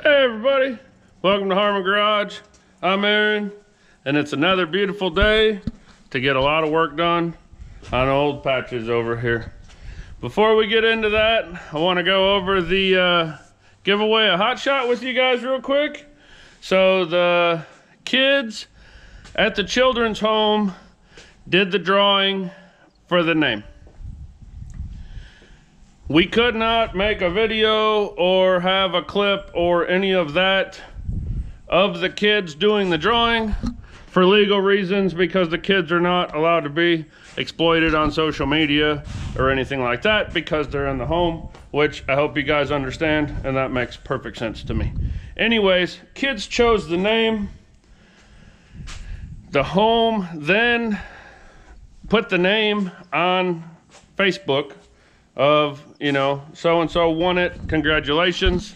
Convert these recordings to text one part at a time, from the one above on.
Hey everybody, welcome to Harmon Garage. I'm Aaron, and it's another beautiful day to get a lot of work done on old patches over here. Before we get into that, I want to go over the giveaway a hot shot with you guys real quick. So the kids at the children's home did the drawing for the name. We could not make a video or have a clip or any of that of the kids doing the drawing for legal reasons, because the kids are not allowed to be exploited on social media or anything like that because they're in the home, which I hope you guys understand, and that makes perfect sense to me. Anyways, kids chose the name. The home then put the name on Facebook of, you know, so-and-so won it, congratulations.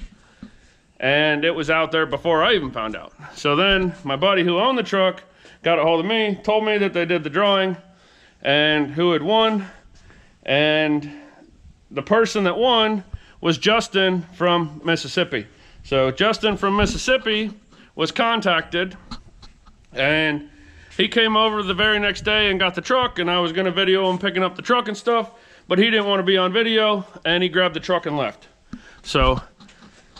And it was out there before I even found out. So then my buddy who owned the truck got a hold of me, told me that they did the drawing and who had won. And the person that won was Justin from Mississippi. So Justin from Mississippi was contacted, and he came over the very next day and got the truck, and I was gonna video him picking up the truck and stuff, but he didn't want to be on video, and he grabbed the truck and left. So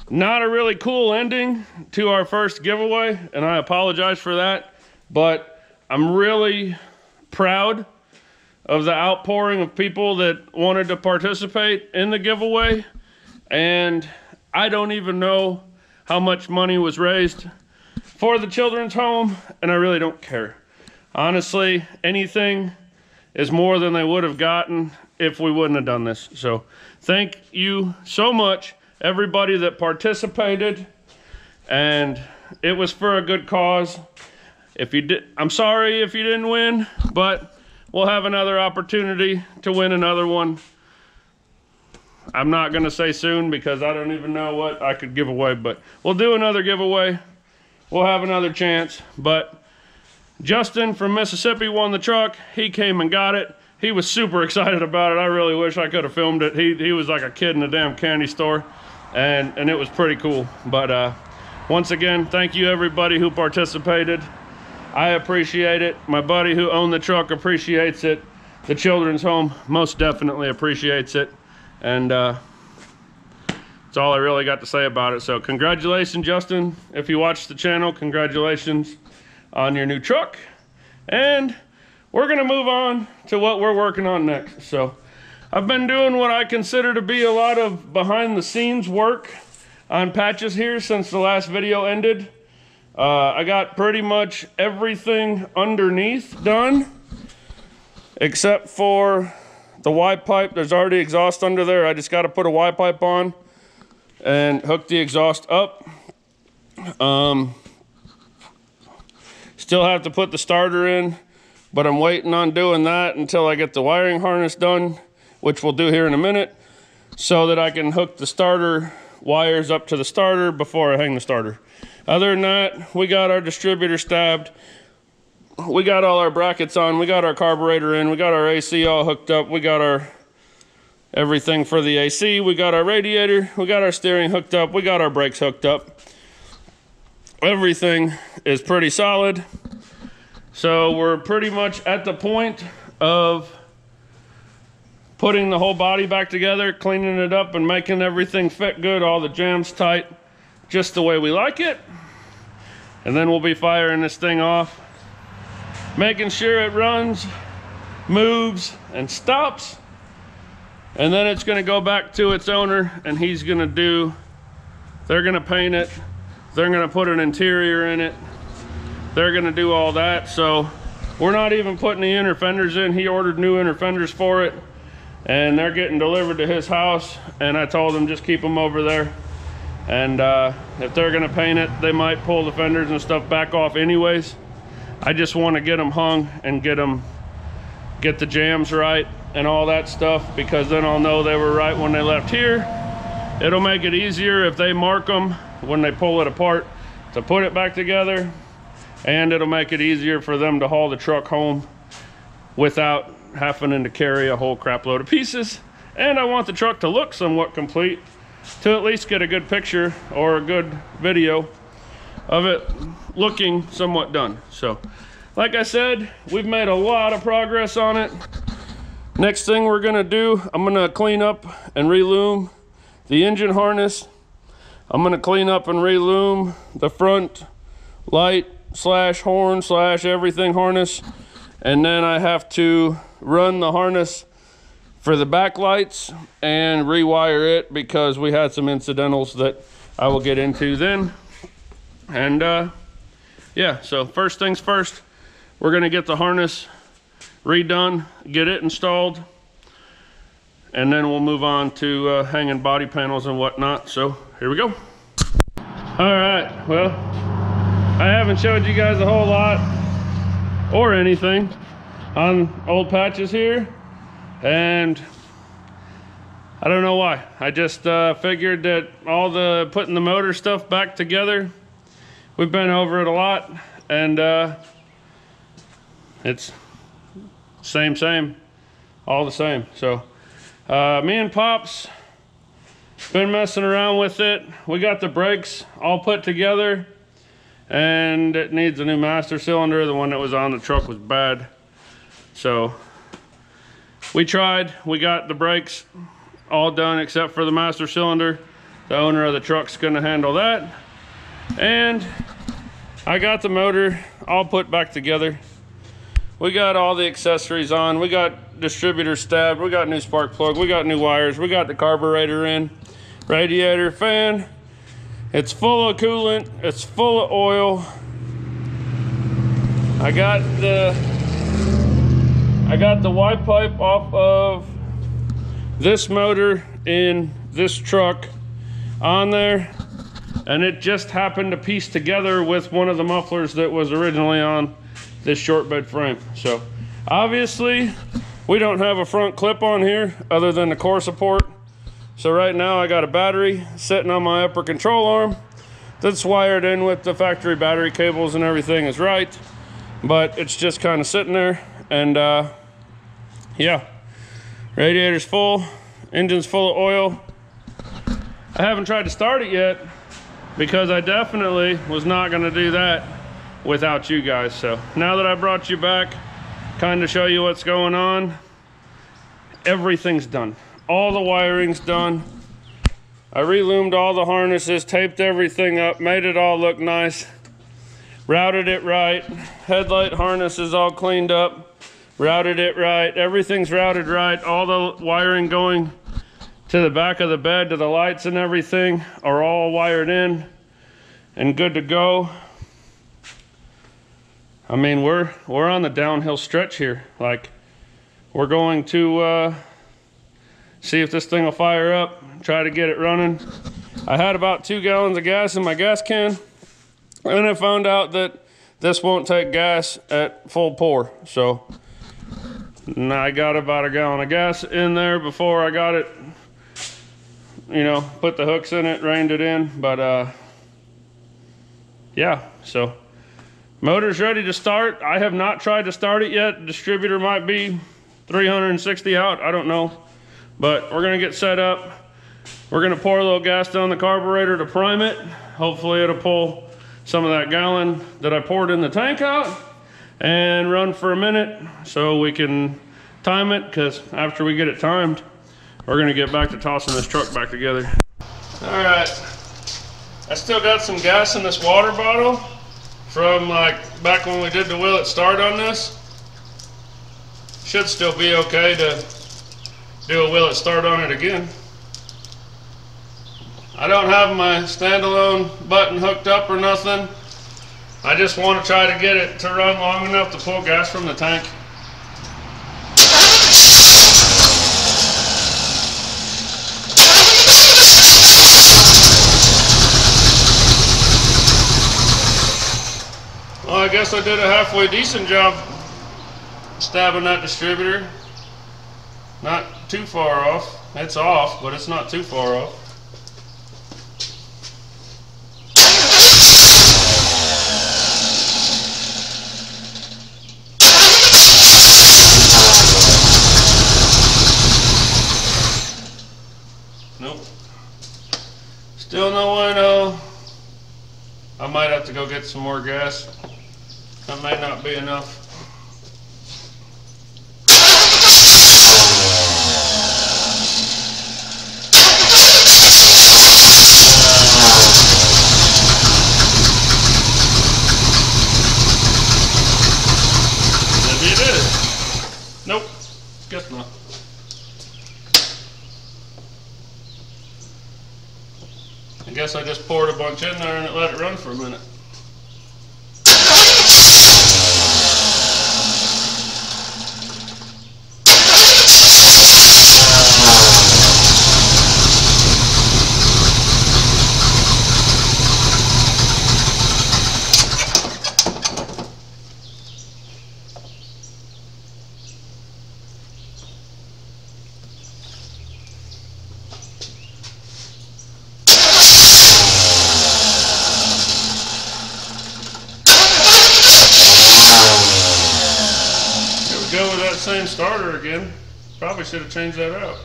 not a really cool ending to our first giveaway, and I apologize for that, but I'm really proud of the outpouring of people that wanted to participate in the giveaway. And I don't even know how much money was raised for the children's home, and I really don't care. Honestly, anything is more than they would have gotten if we wouldn't have done this. So thank you so much, everybody that participated, and it was for a good cause. If you did, I'm sorry if you didn't win, but we'll have another opportunity to win another one. I'm not gonna say soon because I don't even know what I could give away, but we'll do another giveaway. We'll have another chance. But Justin from Mississippi won the truck. He came and got it. He was super excited about it. I really wish I could have filmed it. He was like a kid in a damn candy store, and it was pretty cool. But once again, thank you everybody who participated. I appreciate it. My buddy who owned the truck appreciates it. The children's home most definitely appreciates it. And that's all I really got to say about it. So congratulations, Justin. If you watch the channel, congratulations on your new truck. And we're gonna move on to what we're working on next. So I've been doing what I consider to be a lot of behind the scenes work on patches here since the last video ended. I got pretty much everything underneath done, except for the Y pipe. There's already exhaust under there. I just got to put a Y pipe on and hook the exhaust up. Still have to put the starter in, but I'm waiting on doing that until I get the wiring harness done, which we'll do here in a minute, so that I can hook the starter wires up to the starter before I hang the starter. Other than that, we got our distributor stabbed. We got all our brackets on. We got our carburetor in. We got our AC all hooked up. We got our everything for the AC. We got our radiator. We got our steering hooked up. We got our brakes hooked up. Everything is pretty solid. So we're pretty much at the point of putting the whole body back together, cleaning it up and making everything fit good, all the jams tight, just the way we like it. And then we'll be firing this thing off, making sure it runs, moves, and stops. And then it's gonna go back to its owner, and he's gonna do, they're gonna paint it, they're gonna put an interior in it, they're gonna do all that. So we're not even putting the inner fenders in. He ordered new inner fenders for it, and they're getting delivered to his house, and I told him just keep them over there. And if they're gonna paint it, they might pull the fenders and stuff back off anyways. I just want to get them hung and get the jams right and all that stuff, because then I'll know they were right when they left here. It'll make it easier if they mark them when they pull it apart to put it back together, and it'll make it easier for them to haul the truck home without having to carry a whole crap load of pieces. And I want the truck to look somewhat complete. to at least get a good picture or a good video of it looking somewhat done. So like I said, we've made a lot of progress on it. Next thing we're gonna do, I'm gonna clean up and relume the engine harness. I'm gonna clean up and relume the front light slash horn slash everything harness. And then I have to run the harness for the back lights and rewire it because we had some incidentals that I will get into then. And yeah, so first things first, we're gonna get the harness redone, get it installed, and then we'll move on to hanging body panels and whatnot. So here we go. All right, well, I haven't showed you guys a whole lot or anything on old patches here, and I don't know why. I just figured that all the putting the motor stuff back together, we've been over it a lot, and it's same, all the same. So me and Pops been messing around with it. We got the brakes all put together, and it needs a new master cylinder. The one that was on the truck was bad, so we tried. We got the brakes all done except for the master cylinder. The owner of the truck's gonna handle that, and I got the motor all put back together. We got all the accessories on. We got distributor stabbed. We got new spark plug. We got new wires. We got the carburetor in, radiator, fan. It's full of coolant. It's full of oil. I got the Y pipe off of this motor in this truck on there, and it just happened to piece together with one of the mufflers that was originally on this short bed frame. So obviously we don't have a front clip on here other than the core support. So right now I got a battery sitting on my upper control arm that's wired in with the factory battery cables, and everything is right, but it's just kind of sitting there. And yeah, radiator's full, engine's full of oil. I haven't tried to start it yet because I definitely was not going to do that without you guys. So now that I brought you back, kind of show you what's going on, everything's done. All the wiring's done. I relumed all the harnesses, taped everything up, made it all look nice, routed it right. Headlight harness is all cleaned up, routed it right. Everything's routed right. All the wiring going to the back of the bed, to the lights and everything, are all wired in and good to go. I mean, we're on the downhill stretch here. Like, we're going to see if this thing will fire up, try to get it running. I had about 2 gallons of gas in my gas can, and I found out that this won't take gas at full pour. So I got about 1 gallon of gas in there before I got it, you know, put the hooks in it, reined it in. But yeah, so motor's ready to start. I have not tried to start it yet. The distributor might be 360 out, I don't know. But we're gonna get set up. We're gonna pour a little gas down the carburetor to prime it. Hopefully it'll pull some of that gallon that I poured in the tank out and run for a minute so we can time it, because after we get it timed, we're gonna get back to tossing this truck back together. All right, I still got some gas in this water bottle from like back when we did the will it start on this. Should still be okay to do a will it start on it again. I don't have my standalone button hooked up or nothing. I just want to try to get it to run long enough to pull gas from the tank. Well, I guess I did a halfway decent job stabbing that distributor. Not too far off. It's off, but it's not too far off. Nope. Still no bueno. I might have to go get some more gas. That may not be enough. Maybe it is. Nope, guess not. I guess I just poured a bunch in there and let it run for a minute. Go with that same starter again. Probably should have changed that out.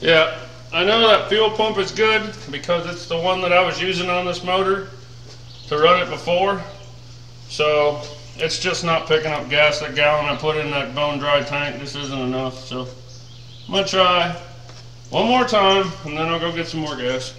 Yeah, I know that fuel pump is good because it's the one that I was using on this motor to run it before. So it's just not picking up gas. That gallon I put in that bone dry tank just isn't enough. So I'm gonna try one more time and then I'll go get some more gas.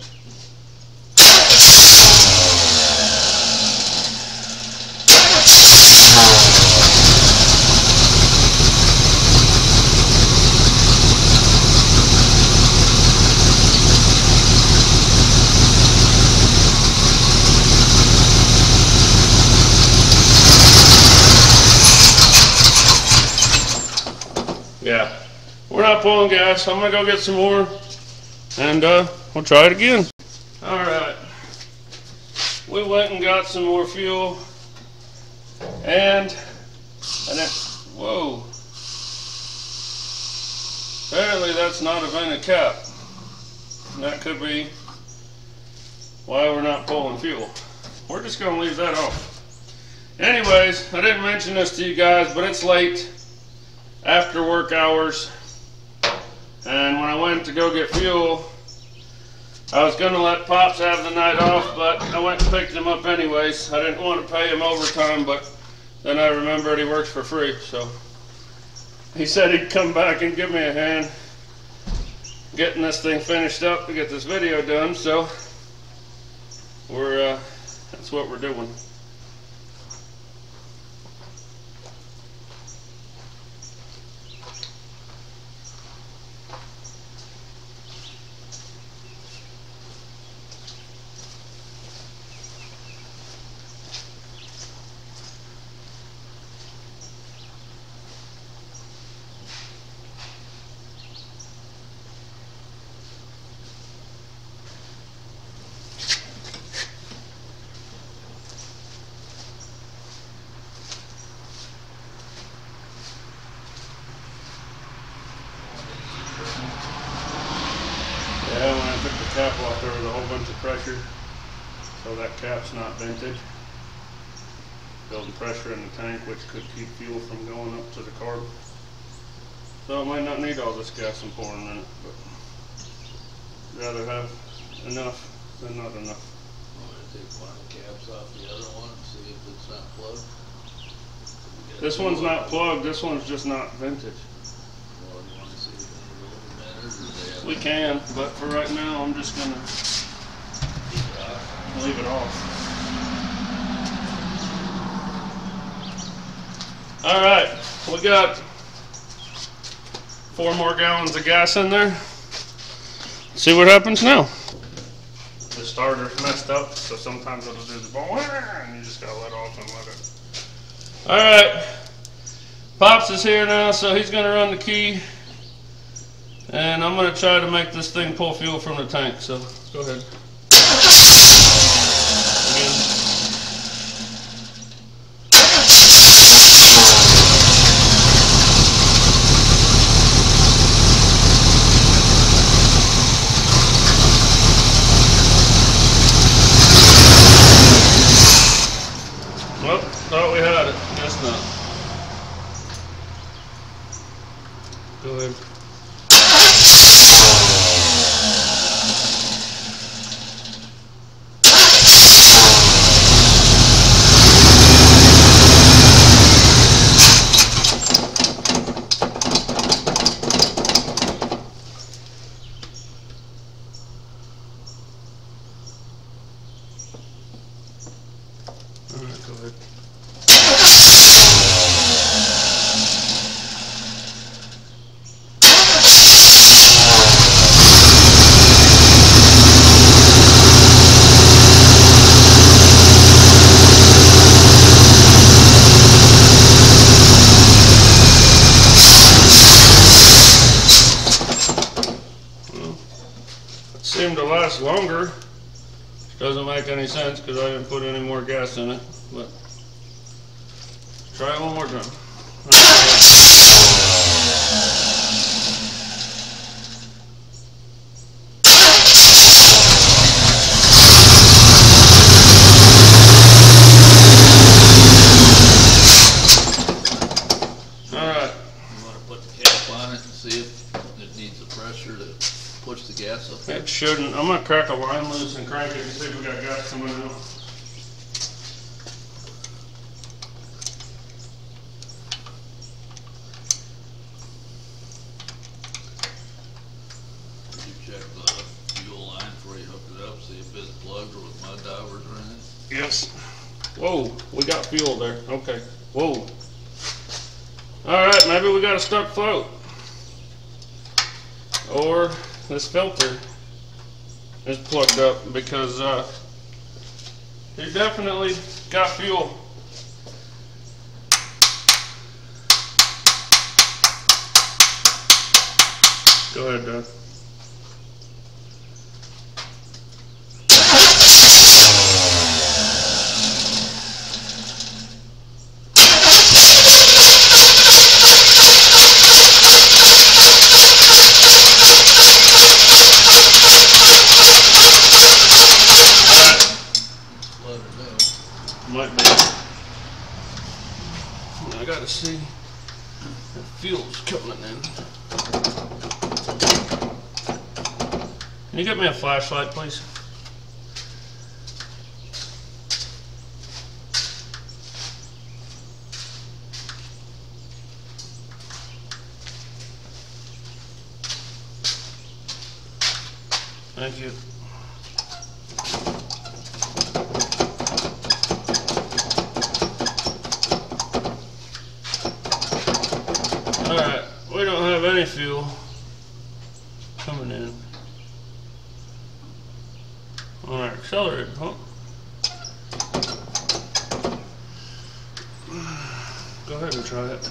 Yeah, we're not pulling gas. I'm gonna go get some more and we'll try it again. All right, we went and got some more fuel and then, whoa, apparently that's not a vented cap. And that could be why we're not pulling fuel. We're just gonna leave that off. Anyways, I didn't mention this to you guys, but it's late. After work hours, and when I went to go get fuel, I was going to let Pops have the night off, but I went and picked him up anyways. I didn't want to pay him overtime, but then I remembered he works for free, so he said he'd come back and give me a hand getting this thing finished up to get this video done. So that's what we're doing. Yeah, when I took the cap off, there was a whole bunch of pressure, so that cap's not vented, building pressure in the tank, which could keep fuel from going up to the carb. So it might not need all this gas I'm pouring in it, but I'd rather have enough than not enough. I'm going to take one of the caps off the other one and see if it's not plugged. This one's not plugged, this one's just not vintage. We can, but for right now I'm just gonna leave it off. Alright, we got 4 more gallons of gas in there. See what happens now. The starter messed up, so sometimes it'll do the boom, and you just gotta let off and let it. Alright, Pops is here now, so he's gonna run the key. And I'm gonna try to make this thing pull fuel from the tank, so go ahead. Again. Well, thought we had it. Guess not. Go ahead. Alright, go ahead. Seemed to last longer. Doesn't make any sense because I didn't put any more gas in it, but try it one more time. Alright. You want to put the cap on it and see if it needs the pressure to push the gas up? It shouldn't. I'm gonna crack a line loose and crank it and see if we got gas coming out. Did you check the fuel line before you hooked it up, see if it's plugged or with mud divers or anything? Yes. Whoa, we got fuel there. Okay. Whoa. Alright, maybe we got a stuck float. Or this filter is plugged up because it definitely got fuel. Go ahead, Doug. Might be. I gotta see if fuel's coming in. Can you get me a flashlight, please? Thank you. Alright, we don't have any fuel coming in. Alright, accelerate, huh? Go ahead and try it.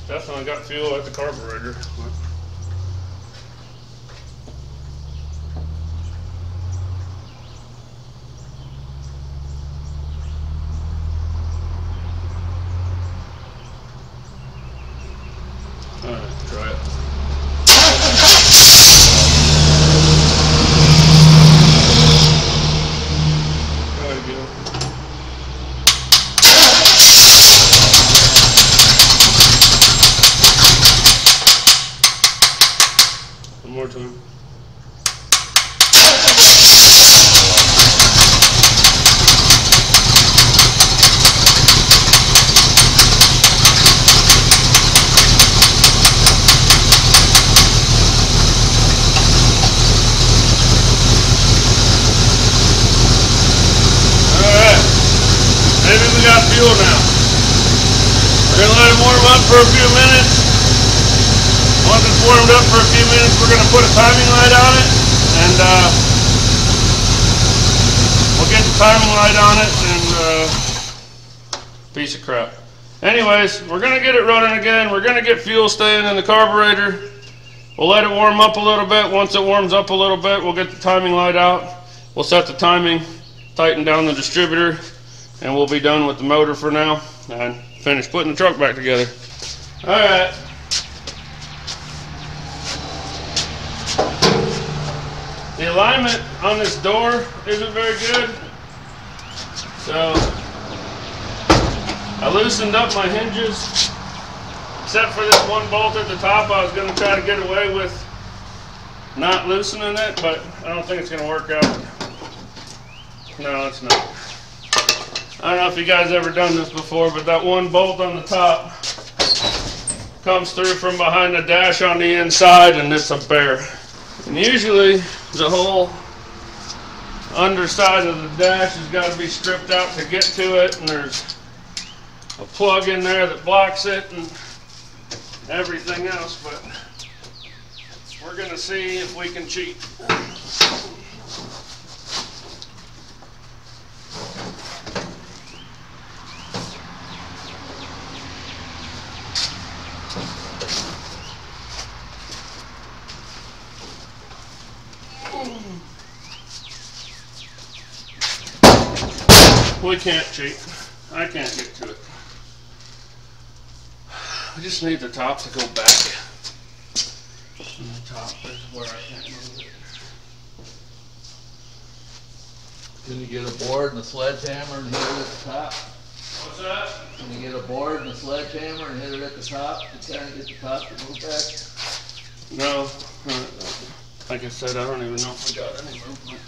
Definitely got fuel at the carburetor. Alright, try it. There we go. One more time. fuel now. We're gonna let it warm up for a few minutes. Once it's warmed up for a few minutes, we're gonna put a timing light on it, and we'll get the timing light on it, and piece of crap. Anyways, we're gonna get it running again. We're gonna get fuel staying in the carburetor. We'll let it warm up a little bit. Once it warms up a little bit, we'll get the timing light out. We'll set the timing, tighten down the distributor, and we'll be done with the motor for now and finish putting the truck back together. All right. The alignment on this door isn't very good, so I loosened up my hinges. Except for this one bolt at the top, I was going to try to get away with not loosening it, but I don't think it's going to work out. No, it's not. I don't know if you guys ever done this before, but that one bolt on the top comes through from behind the dash on the inside, and it's a bear. And usually the whole underside of the dash has got to be stripped out to get to it, and there's a plug in there that blocks it and everything else, but we're gonna see if we can cheat. We can't cheat. I can't get to it. We just need the top to go back. And the top is where I can't move it. Can you get a board and a sledgehammer and hit it at the top? What's that? Can you get a board and a sledgehammer and hit it at the top to kind of get the top to move back? No. Like I said, I don't even know if we got any movement.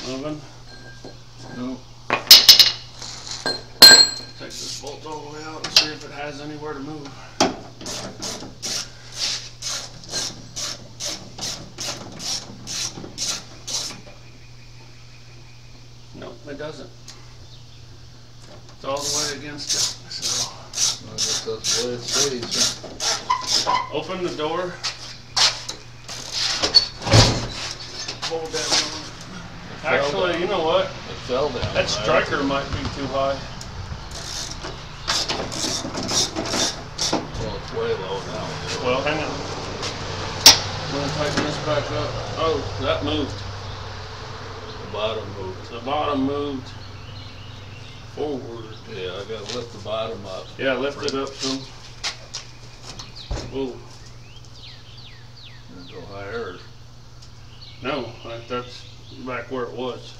Moving? No. Take this bolt all the way out and see if it has anywhere to move. No, it doesn't. It's all the way against it. So I guess that's the way it stays. Huh? open the door. Hold that on. Actually, you know what? It fell down. That striker might be too high. Well, it's way low now. Well, hang on. I'm going to tighten this back up. Oh, that moved. The bottom moved. The bottom moved forward. Yeah, I gotta lift the bottom up. Yeah, lift it up some. Ooh. And go higher. No, that's back where it was.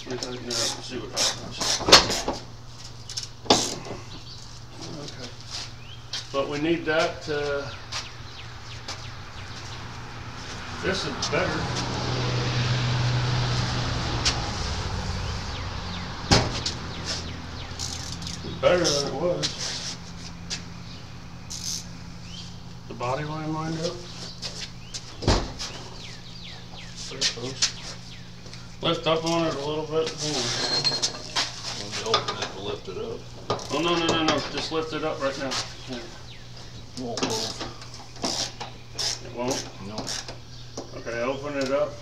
Let me tighten it up and see what happens. Okay. But we need that to... This is better. It's better than it was. The body line lined up. Lift up on it a little bit. Hang on. When you open it, to lift it up. Oh, no. Just lift it up right now. Here. It won't move. It won't? No. Okay, open it up.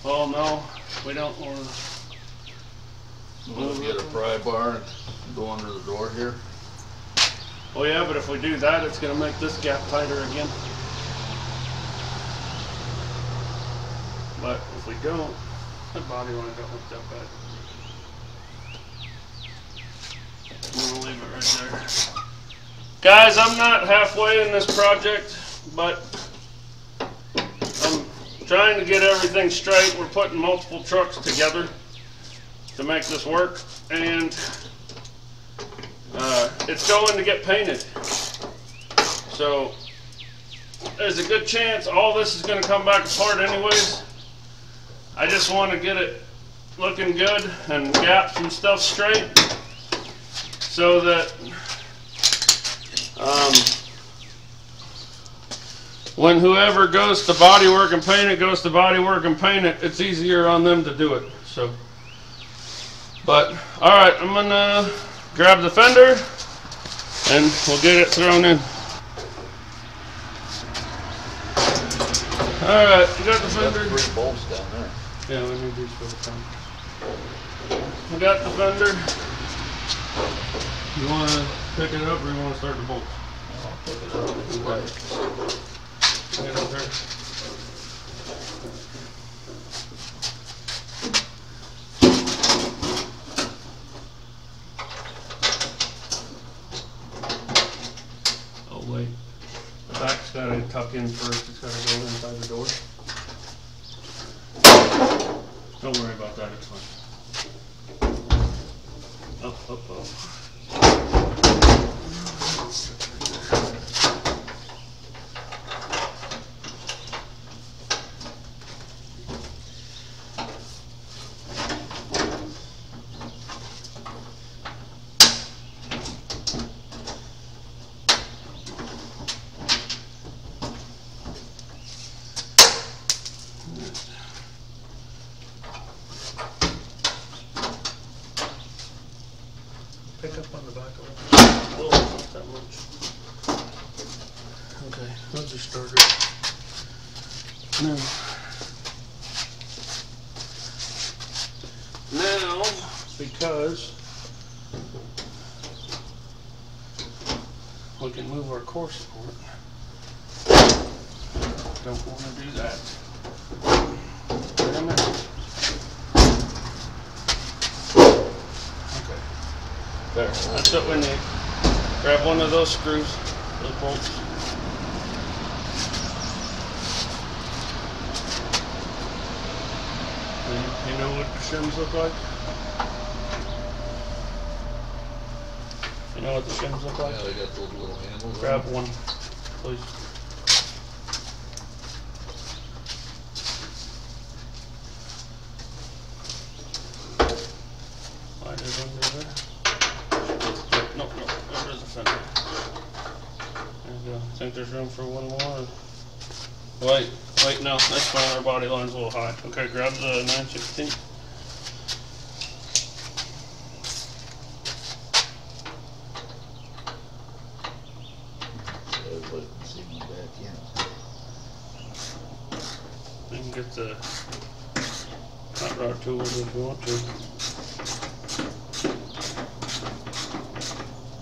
Oh, no. We don't want to. We'll get a pry bar and go under the door here. Oh, yeah, but if we do that, it's going to make this gap tighter again. But if we don't, the body line don't look that bad. I'm gonna leave it right there. Guys, I'm not halfway in this project, but I'm trying to get everything straight. We're putting multiple trucks together to make this work, and it's going to get painted. So there's a good chance all this is going to come back apart anyways. I just want to get it looking good and gaps and stuff straight so that When whoever goes to bodywork and paint it goes to bodywork and paint it, it's easier on them to do it. So, but all right, I'm gonna grab the fender and we'll get it thrown in. All right, you got the fender. 3 bolts down there. Yeah, we need these for the fender. We got the fender. You want to pick it up or you want to start the bolts? I'll pick it up. Okay. Get up there. Oh wait, the back's got to tuck in first. It's got to go inside the door. Don't worry about that. It's fine. Up, up, up. Pick up on the back of it. Oh, not that much. Okay, those are started. Now, because we can move our core support, don't want to do that. Wait a minute. There, that's what we need. Grab one of those screws, those bolts. You know what the shims look like? You know what the shims look like? Yeah, they got those little handles. Grab one, please. Slide it under there. No, under the fender. There you go. Think there's room for one more? Wait, no, that's fine. Our body line's a little high. Okay, grab the 9/16. Everybody can see my back end. You can get the hot rod tools if you want to.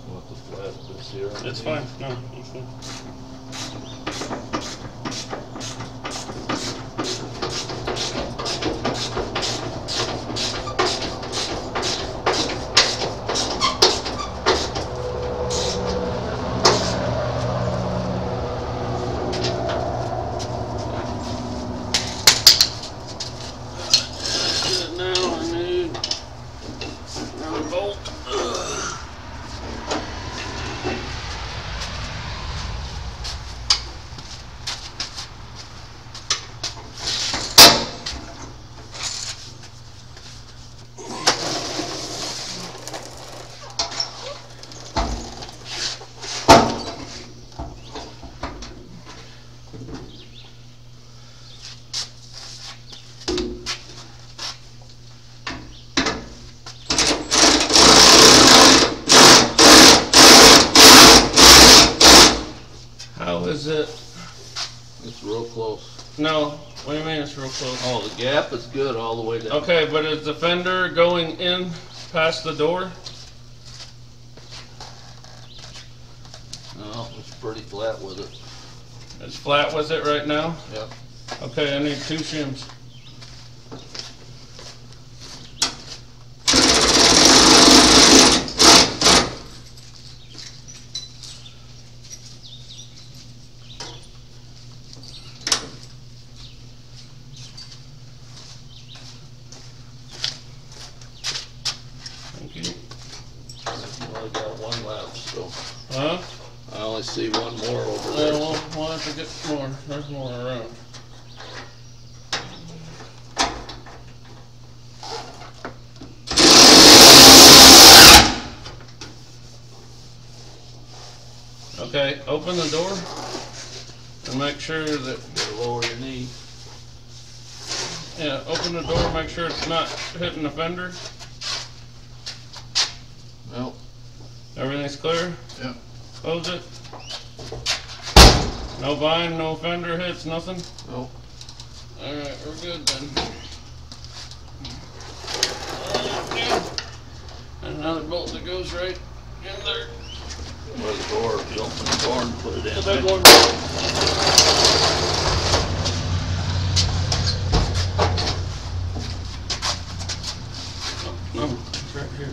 You want the flat this here? It's fine. No, it's fine. Now I need another bolt. How is it? It's real close. No, what do you mean it's real close? Oh, the gap is good all the way down. Okay, but is the fender going in past the door? No, it's pretty flat with it. It's flat with it right now? Yep. Okay, I need 2 shims. Thank you. You only got one left, so Huh? I only see one more over there. We'll have to get more. There's more around. Okay, open the door and make sure that... Lower your knee. Yeah, open the door, make sure it's not hitting the fender. Well. Everything's clear? Yeah. Close it. No bind, no fender hits, nothing? Nope. Alright, we're good then. And another bolt that goes right in there. Where the door, if you open the door and put it in. The big one. Oh, no, it's right here.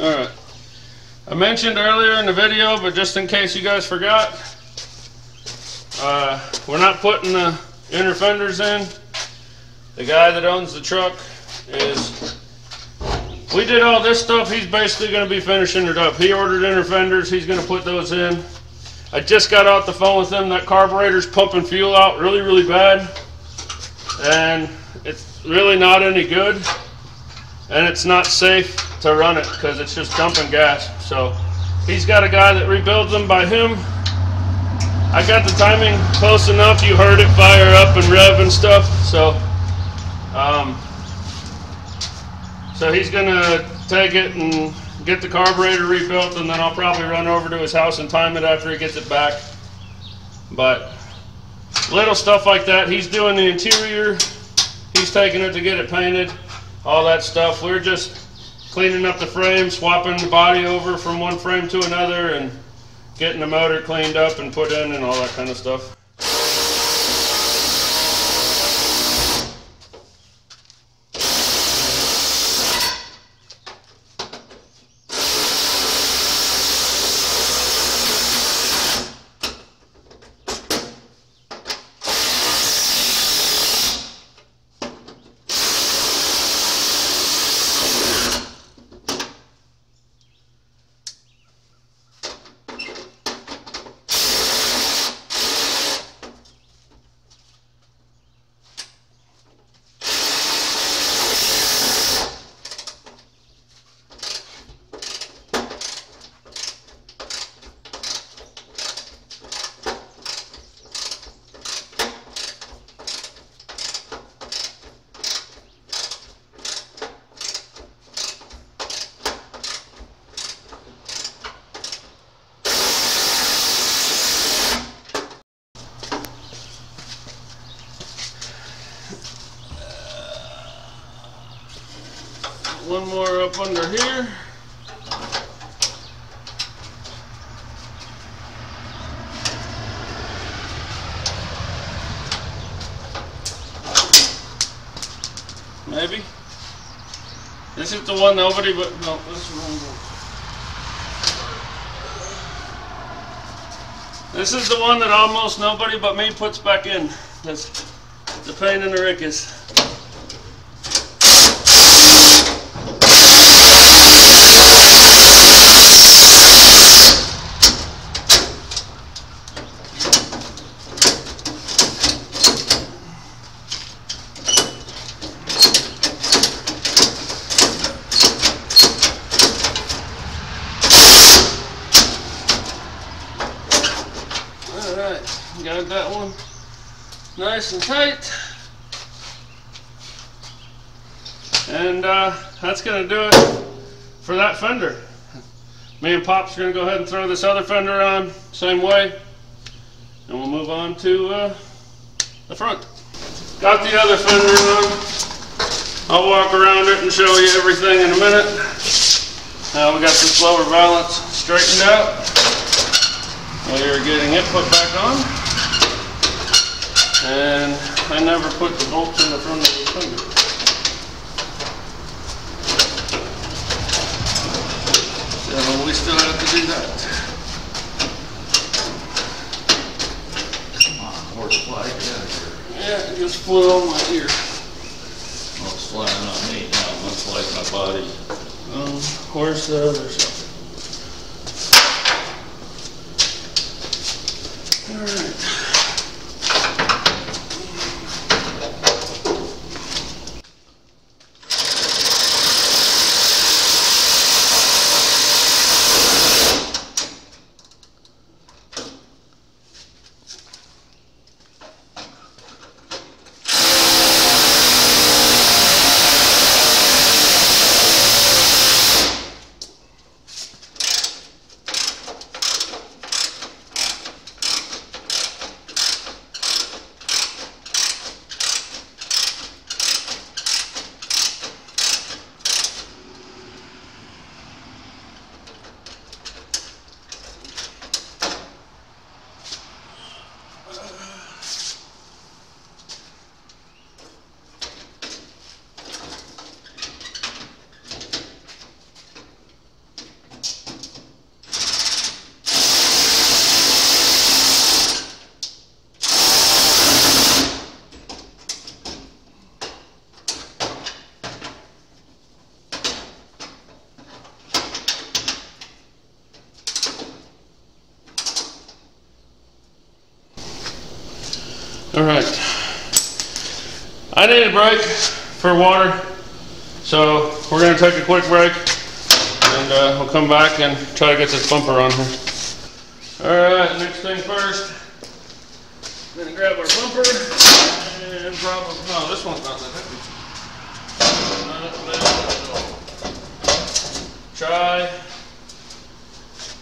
Alright, I mentioned earlier in the video, but just in case you guys forgot, we're not putting the inner fenders in. The guy that owns the truck we did all this stuff, he's basically going to be finishing it up. He ordered inner fenders, he's going to put those in. I just got off the phone with him, that carburetor's pumping fuel out really, really bad. And it's really not any good. And it's not safe to run it because it's just dumping gas. So he's got a guy that rebuilds them by him. I got the timing close enough, you heard it fire up and rev and stuff. So he's gonna take it and get the carburetor rebuilt, and then I'll probably run over to his house and time it after he gets it back. But little stuff like that. He's doing the interior, he's taking it to get it painted, all that stuff. We're just cleaning up the frame, swapping the body over from one frame to another, and getting the motor cleaned up and put in and all that kind of stuff. One more up under here. Maybe. This is the one nobody but no, this one. This is the one that almost nobody but me puts back in. That's the pain in the rick is. Alright, got that one nice and tight. And that's going to do it for that fender. Me and Pop's going to go ahead and throw this other fender on, same way. And we'll move on to the front. Got the other fender on. I'll walk around it and show you everything in a minute. Now we got this lower valance straightened out. We're getting it put back on, and I never put the bolts in the front of the fender. So we still have to do that. Come on, horse fly, get out of here. Yeah, it just flew on my ear. Well, it's flying on me. the body. Where's the other stuff? All right. All right, I need a break for water, so we're gonna take a quick break and we'll come back and try to get this bumper on here. All right, next thing first, I'm gonna grab our bumper and probably, no, this one's not that heavy. Try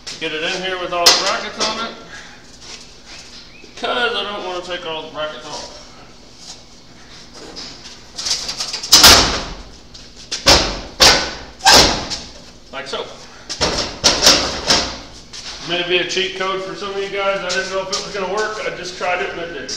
to get it in here with all the brackets on it, because I don't want to take all the brackets off. Like so. Maybe a cheat code for some of you guys. I didn't know if it was going to work. I just tried it and it did.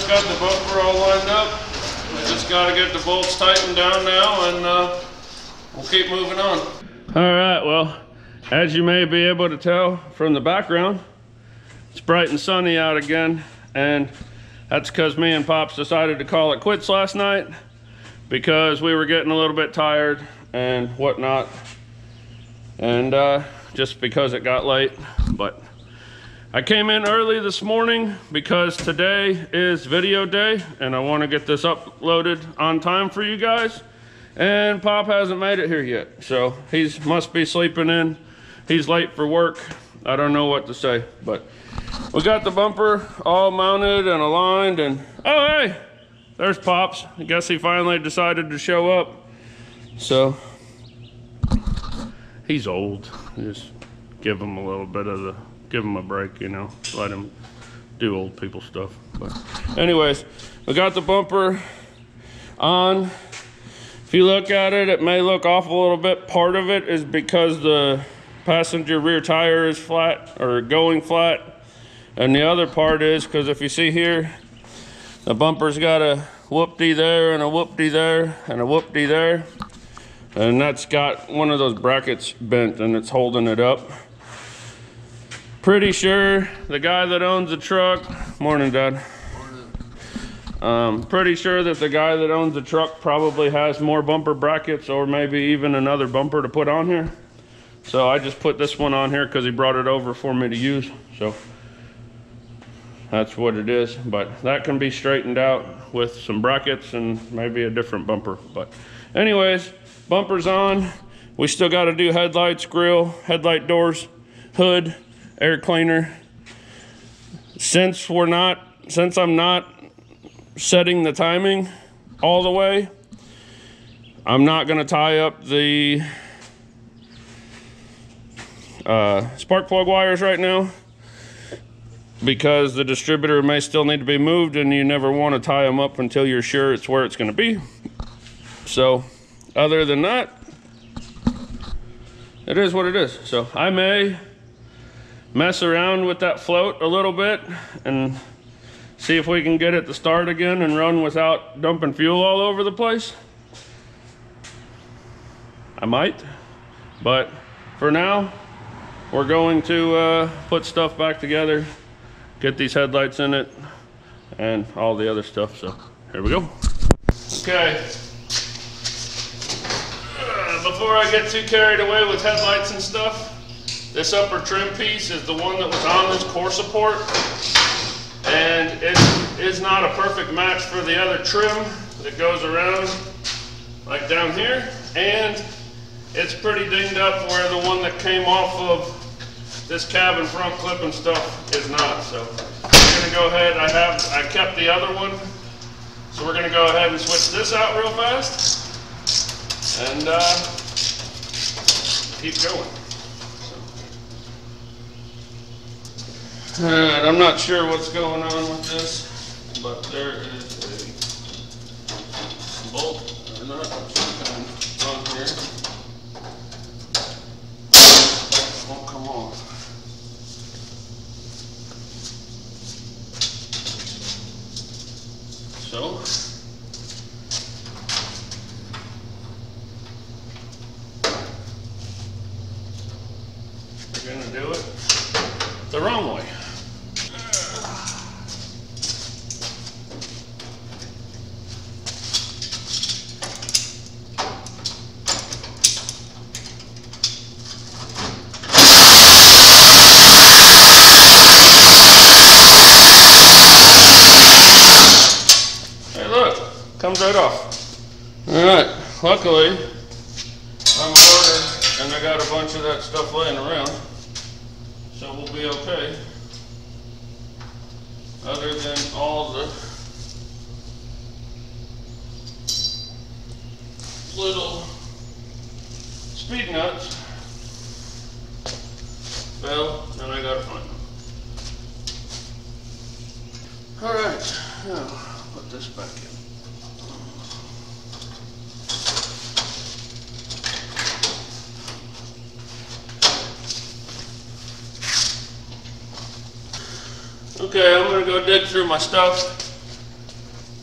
Got the bumper all lined up. We just got to get the bolts tightened down now, and we'll keep moving on. All right, well, as you may be able to tell from the background, it's bright and sunny out again, and that's because me and Pops decided to call it quits last night because we were getting a little bit tired and whatnot, and just because it got late. But I came in early this morning because today is video day and I want to get this uploaded on time for you guys. And Pop hasn't made it here yet, so he must be sleeping in. He's late for work. I don't know what to say, but we got the bumper all mounted and aligned, and oh hey, there's Pops. I guess he finally decided to show up. So he's old. Just give him a little bit of the, give him a break, you know, let him do old people stuff. But anyways, we got the bumper on. If you look at it, it may look off a little bit. Part of it is because the passenger rear tire is flat or going flat, and the other part is because if you see here, the bumper's got a whoop-dee there and a whoop-dee there and a whoop-dee there, and that's got one of those brackets bent and it's holding it up. Pretty sure the guy that owns the truck, morning Dad. Morning. Pretty sure that the guy that owns the truck probably has more bumper brackets or maybe even another bumper to put on here. So I just put this one on here because he brought it over for me to use. So that's what it is, but that can be straightened out with some brackets and maybe a different bumper. But anyways, bumper's on. We still got to do headlights, grill, headlight doors, hood, air cleaner. Since I'm not setting the timing all the way, I'm not going to tie up the spark plug wires right now because the distributor may still need to be moved and you never want to tie them up until you're sure it's where it's going to be. So other than that, it is what it is. So I may mess around with that float a little bit and see if we can get it to start again and run without dumping fuel all over the place. I might, but for now, we're going to put stuff back together, get these headlights in it, and all the other stuff. So here we go. Okay. Before I get too carried away with headlights and stuff, this upper trim piece is the one that was on this core support, and it is not a perfect match for the other trim that goes around like down here, and it's pretty dinged up where the one that came off of this cabin front clip and stuff is not. So we're gonna go ahead, I kept the other one, so we're gonna go ahead and switch this out real fast and keep going. Alright, I'm not sure what's going on with this, but there is a bolt or nut of some kind on here. It won't come off. So we're gonna do it the wrong way. Comes right off. Alright, luckily I'm a hoarder and I got a bunch of that stuff laying around, so we'll be okay. Other than all the little speed nuts fell and I gotta find them. Alright, now put this back in. Okay, I'm going to go dig through my stuff,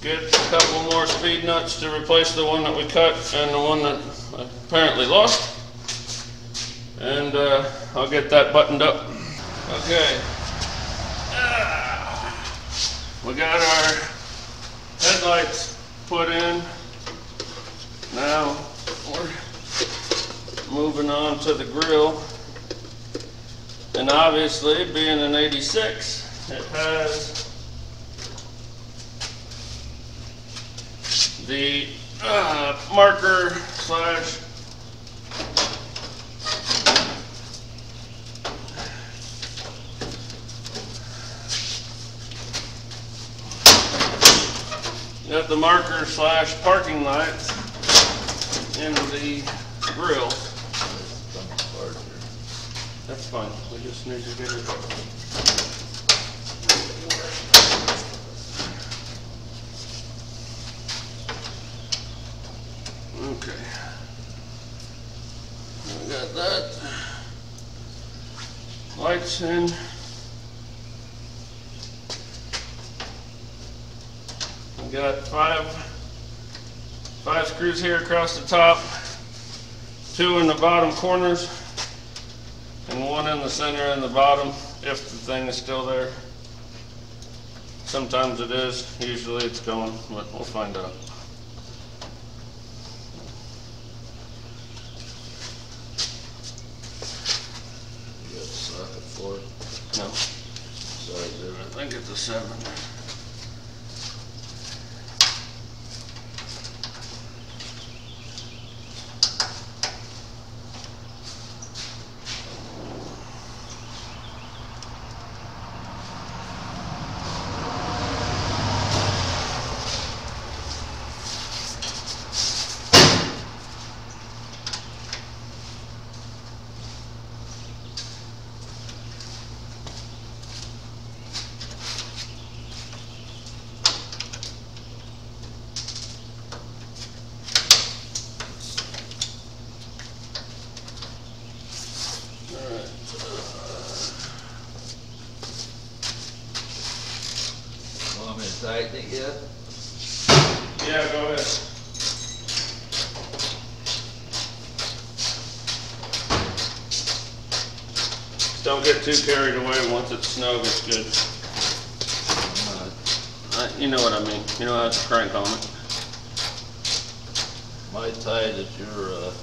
get a couple more speed nuts to replace the one that we cut and the one that I apparently lost, and I'll get that buttoned up. Okay, we got our headlights put in. Now we're moving on to the grill, and obviously being an 86, it has the marker slash got the marker slash parking lights in the grill. That's fine. We just need to get it. Okay, we got that. Lights in. We got five screws here across the top, 2 in the bottom corners, and 1 in the center and the bottom if the thing is still there. Sometimes it is, usually it's going, but we'll find out. No. Sorry, I think it's a 7. me to tighten it yet? Yeah, go ahead. Just don't get too carried away. Once it's snug, it's good. You know what I mean. You know how to crank on it. My tight as your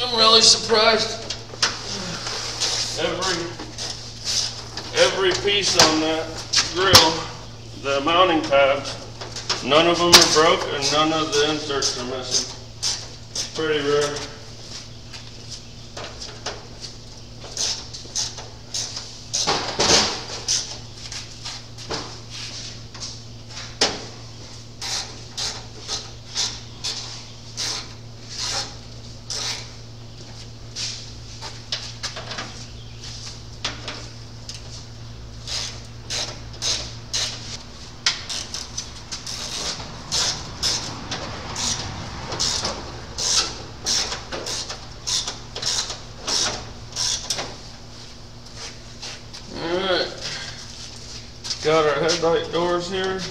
I'm really surprised. Every piece on that grill, the mounting tabs, none of them are broke and none of the inserts are missing. It's pretty rare. Got our headlight doors here.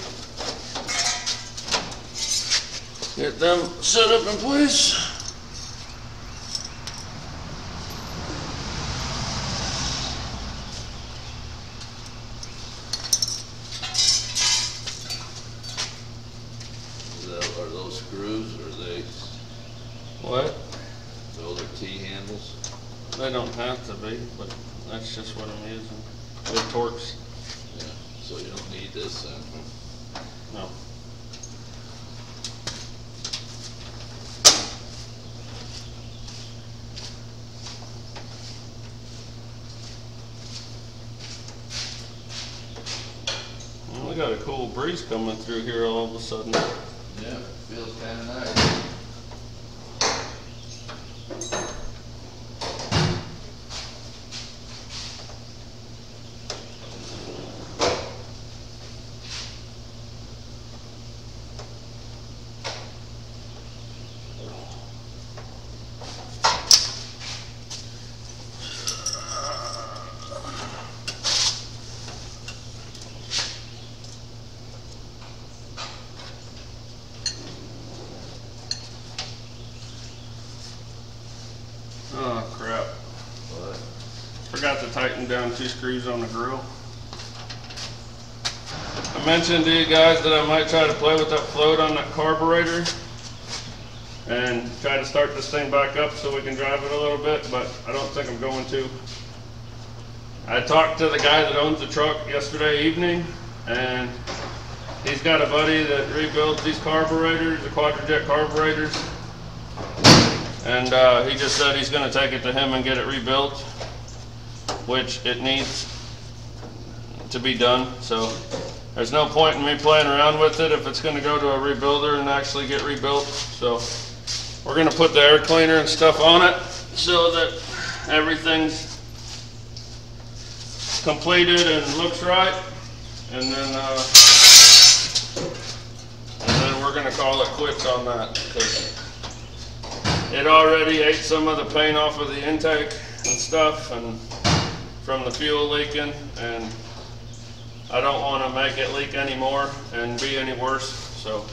Get them set up in place. Are those screws or are they? What? Those are T-handles? They don't have to be, but that's just what I'm using. Good torques. Yeah, so you don't need this then? No. Well, we got a cool breeze coming through here all of a sudden. Yeah, feels kind of nice. Oh crap. What? Forgot to tighten down 2 screws on the grill. I mentioned to you guys that I might try to play with that float on that carburetor and try to start this thing back up so we can drive it a little bit, but I don't think I'm going to. I talked to the guy that owns the truck yesterday evening, and he's got a buddy that rebuilds these carburetors, the quadrijet carburetors, and he just said he's going to take it to him and get it rebuilt, which it needs to be done. So there's no point in me playing around with it if it's going to go to a rebuilder and actually get rebuilt. So we're going to put the air cleaner and stuff on it so that everything's completed and looks right, and then we're going to call it quits on that, because it already ate some of the paint off of the intake and stuff, and from the fuel leaking, and I don't want to make it leak anymore and be any worse. So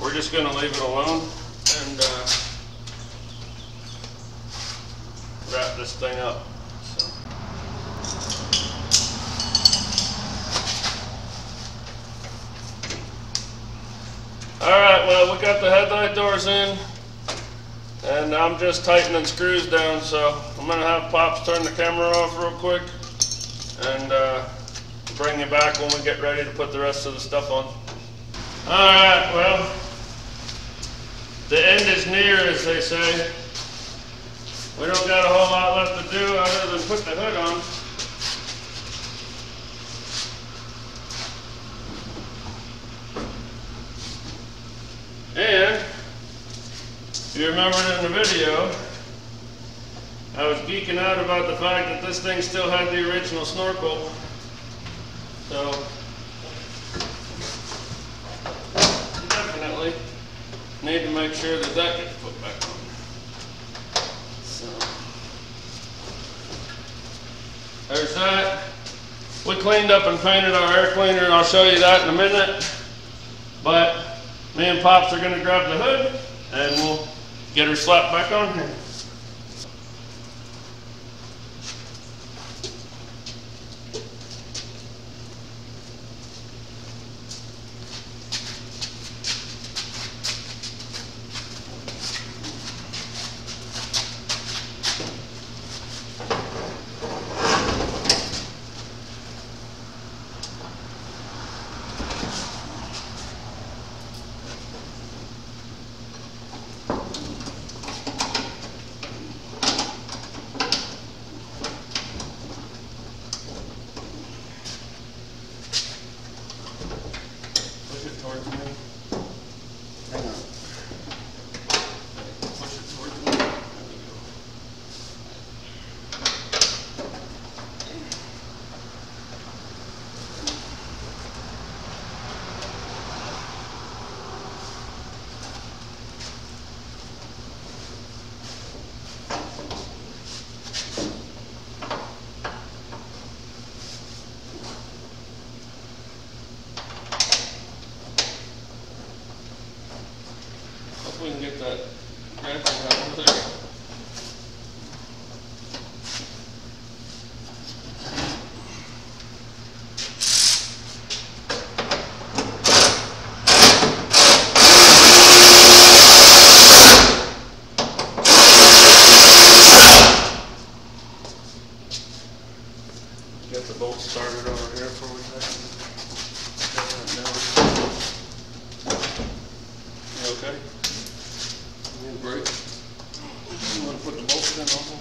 we're just going to leave it alone and wrap this thing up. So. Alright, well, we got the headlight doors in, and I'm just tightening screws down, so I'm going to have Pops turn the camera off real quick and bring you back when we get ready to put the rest of the stuff on. Alright, well, the end is near, as they say. We don't got a whole lot left to do other than put the hood on. And If you remember in the video, I was geeking out about the fact that this thing still had the original snorkel. So, definitely need to make sure that that gets put back on. So, there's that. We cleaned up and painted our air cleaner, and I'll show you that in a minute. But me and Pops are going to grab the hood, and we'll get her slapped back on here. We can get that wrapping out over there. Get the bolts started over here before we tighten that down. You okay? Break. You want to put the bolts in also?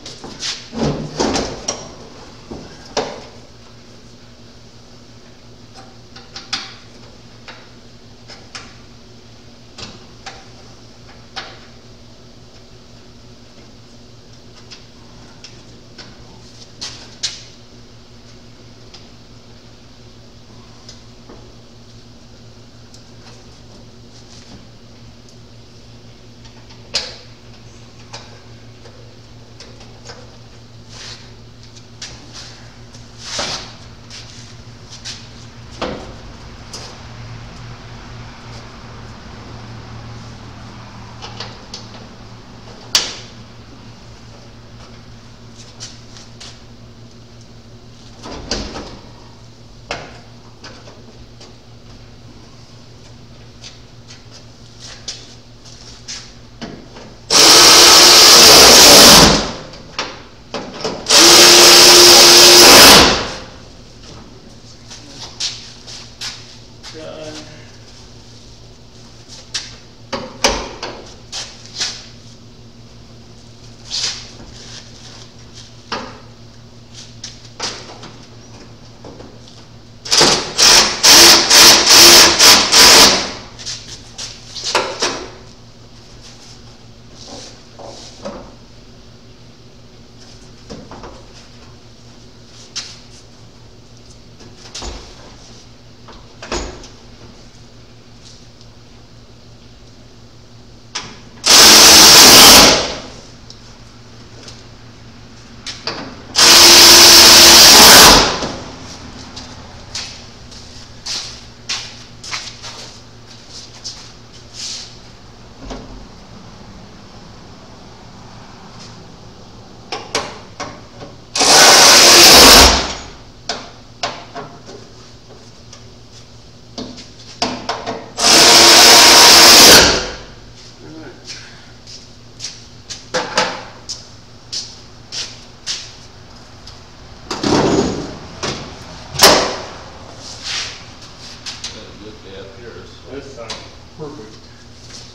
This sounds perfect.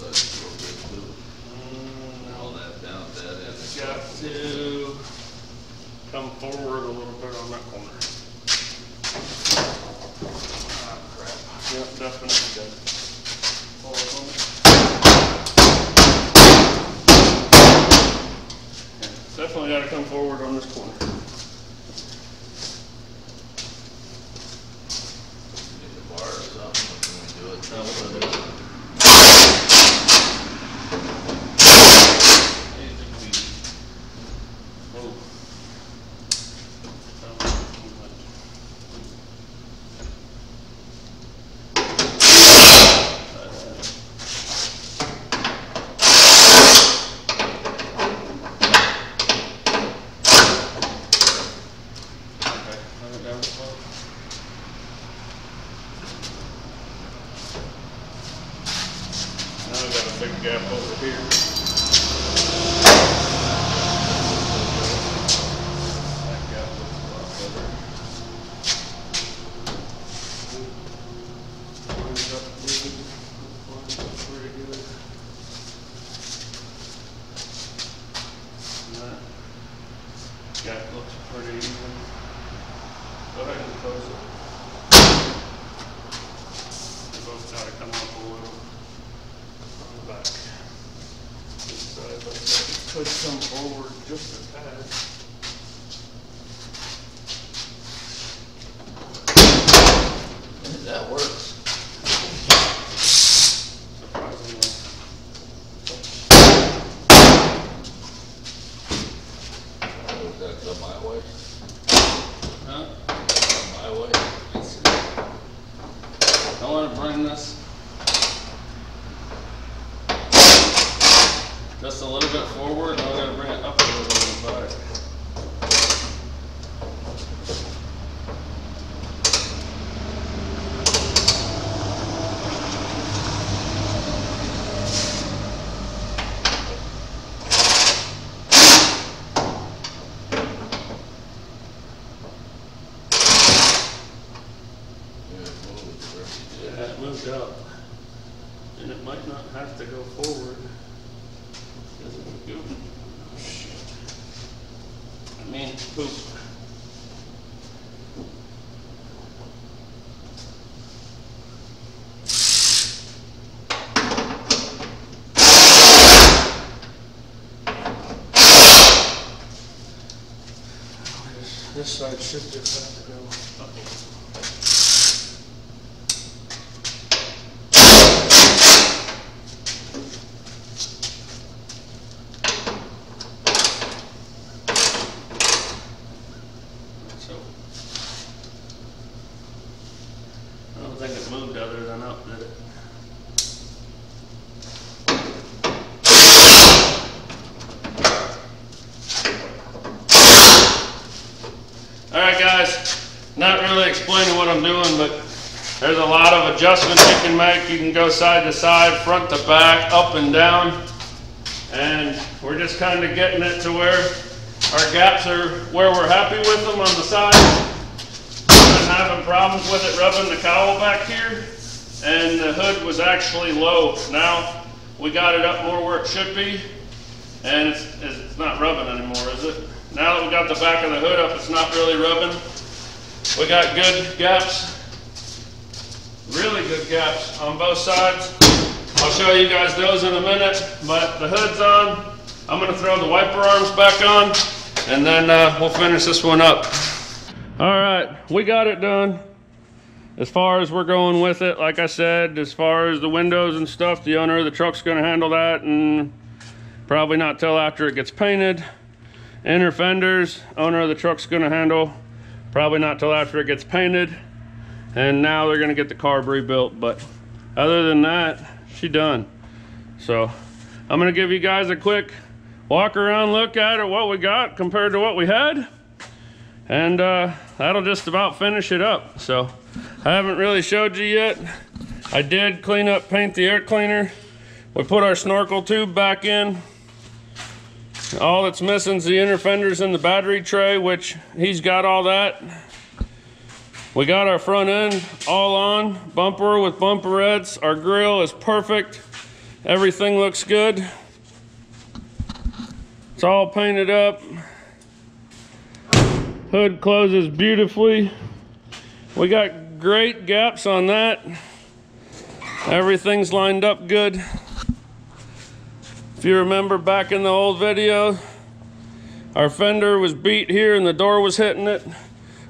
So it's a little bit too. All that down at that end. It's got to come forward a little bit on that corner. Ah, crap. Yep, definitely good. Pull it on it. definitely got to come forward on this corner. Need a bar or something when we do it. No, we'll do it. Big gap over here. That gap looks a lot better. Lines up good. Lines up pretty good. And that gap looks pretty even. Go ahead and close it. They both got to come up a little. Back. This side looks like it could come forward just a tad. That works. Surprisingly. Oh, that's on my way. Huh? On my way. I want to bring this just a little bit forward, and I'm going to bring it up a little bit on the back. Yeah, it moved up, and it might not have to go forward. I mean, poop. This side should just have to go up. I don't think it moved other than up, did it? Alright guys, not really explaining what I'm doing, but there's a lot of adjustments you can make. You can go side to side, front to back, up and down, and we're just kind of getting it to where our gaps are where we're happy with them on the side. Having problems with it rubbing the cowl back here, and the hood was actually low. Now we got it up more where it should be, and it's not rubbing anymore, is it? Now that we got the back of the hood up, it's not really rubbing. We got good gaps, really good gaps on both sides. I'll show you guys those in a minute, but the hood's on. I'm gonna throw the wiper arms back on, and then we'll finish this one up. All right, we got it done. As far as we're going with it, like I said, as far as the windows and stuff, the owner of the truck's gonna handle that, and probably not till after it gets painted. Inner fenders, owner of the truck's gonna handle, probably not till after it gets painted. And now they're gonna get the carb rebuilt, but other than that, she done. So I'm gonna give you guys a quick walk around look at it, what we got compared to what we had. And that'll just about finish it up. So I haven't really showed you yet. I did paint the air cleaner. We put our snorkel tube back in. All that's missing is the inner fenders and the battery tray, which he's got all that. We got our front end all on, bumper with bumperettes. Our grill is perfect. Everything looks good. It's all painted up. Hood closes beautifully. We got great gaps on that. Everything's lined up good. If you remember back in the old video, Our fender was beat here and the door was hitting it.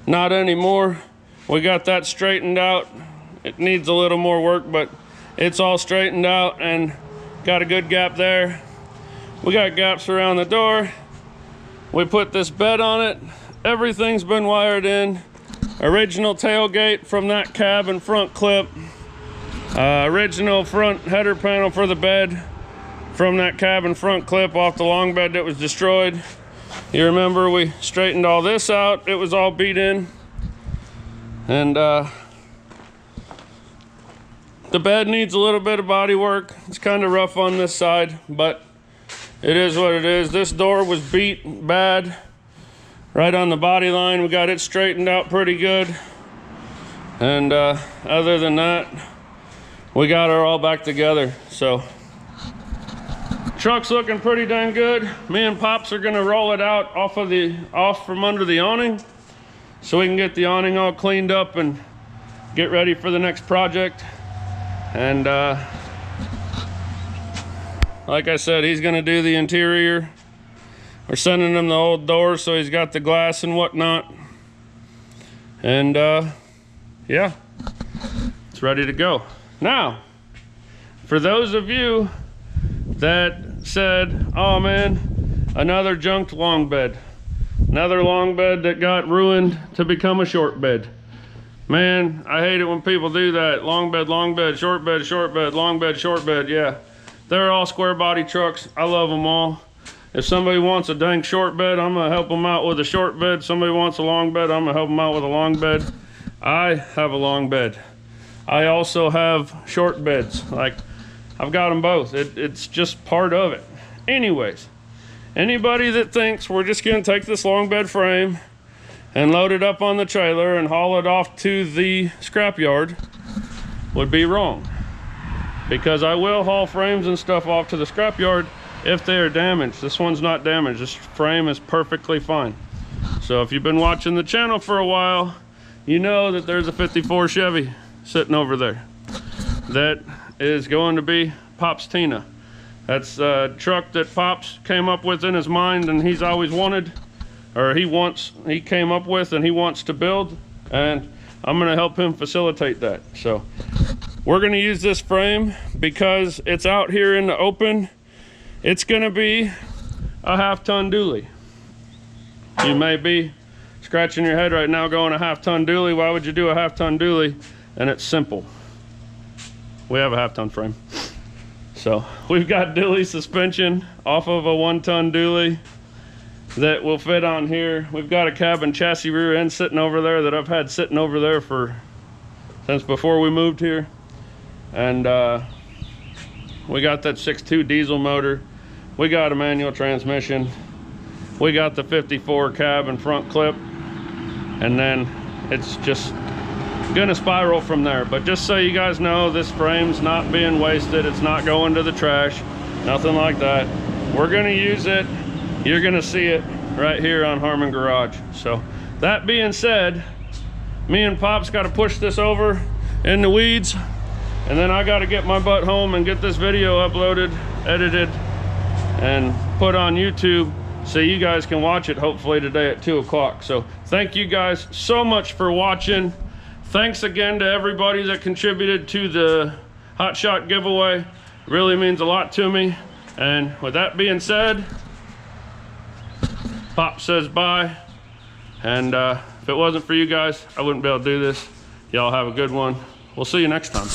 Not anymore. We got that straightened out. It needs a little more work, but it's all straightened out and got a good gap there. We got gaps around the door. We put this bed on it. Everything's been wired in. Original tailgate from that cab and front clip. Original front header panel for the bed from that cab and front clip off the long bed that was destroyed. You remember we straightened all this out. It was all beat in. And the bed needs a little bit of body work. It's kind of rough on this side, but it is what it is. This door was beat bad right on the body line. We got it straightened out pretty good. And other than that, we got her all back together. So truck's looking pretty dang good. Me and Pops are gonna roll it out off from under the awning so we can get the awning all cleaned up and get ready for the next project. And like I said, he's gonna do the interior. We're sending him the old door so he's got the glass and whatnot. And yeah, it's ready to go. Now, for those of you that said, oh man, another junked long bed. Another long bed that got ruined to become a short bed. Man, I hate it when people do that. Long bed, short bed, short bed, long bed, short bed. Yeah, they're all square body trucks. I love them all. If somebody wants a dang short bed, I'm gonna help them out with a short bed. Somebody wants a long bed, I'm gonna help them out with a long bed. I have a long bed. I also have short beds. Like, I've got them both. It's just part of it. Anyways, anybody that thinks we're just gonna take this long bed frame and load it up on the trailer and haul it off to the scrapyard would be wrong. Because I will haul frames and stuff off to the scrapyard if they are damaged. This one's not damaged. This frame is perfectly fine. So if you've been watching the channel for a while, you know that there's a 54 Chevy sitting over there. That is going to be Pop's Tina. That's a truck that Pops came up with in his mind and he's always wanted, or he came up with and he wants to build, and I'm gonna help him facilitate that. So we're gonna use this frame because it's out here in the open. It's gonna be a half-ton dually. You may be scratching your head right now going, a half-ton dually? Why would you do a half-ton dually? And it's simple. We have a half-ton frame. So we've got dually suspension off of a 1-ton dually that will fit on here. We've got a cab and chassis rear end sitting over there that I've had sitting over there since before we moved here. And we got that 6.2 diesel motor. We got a manual transmission. We got the 54 cab and front clip. And then it's just gonna spiral from there. But just so you guys know, this frame's not being wasted. It's not going to the trash, nothing like that. We're gonna use it. You're gonna see it right here on Harmon Garage. So that being said, me and Pop's got to push this over in the weeds, and then I got to get my butt home and get this video uploaded, edited, and put on YouTube so you guys can watch it hopefully today at 2 o'clock. So thank you guys so much for watching. Thanks again to everybody that contributed to the Hot Shot giveaway. It really means a lot to me. And with that being said, Pop says bye. And if it wasn't for you guys, I wouldn't be able to do this. Y'all have a good one. We'll see you next time.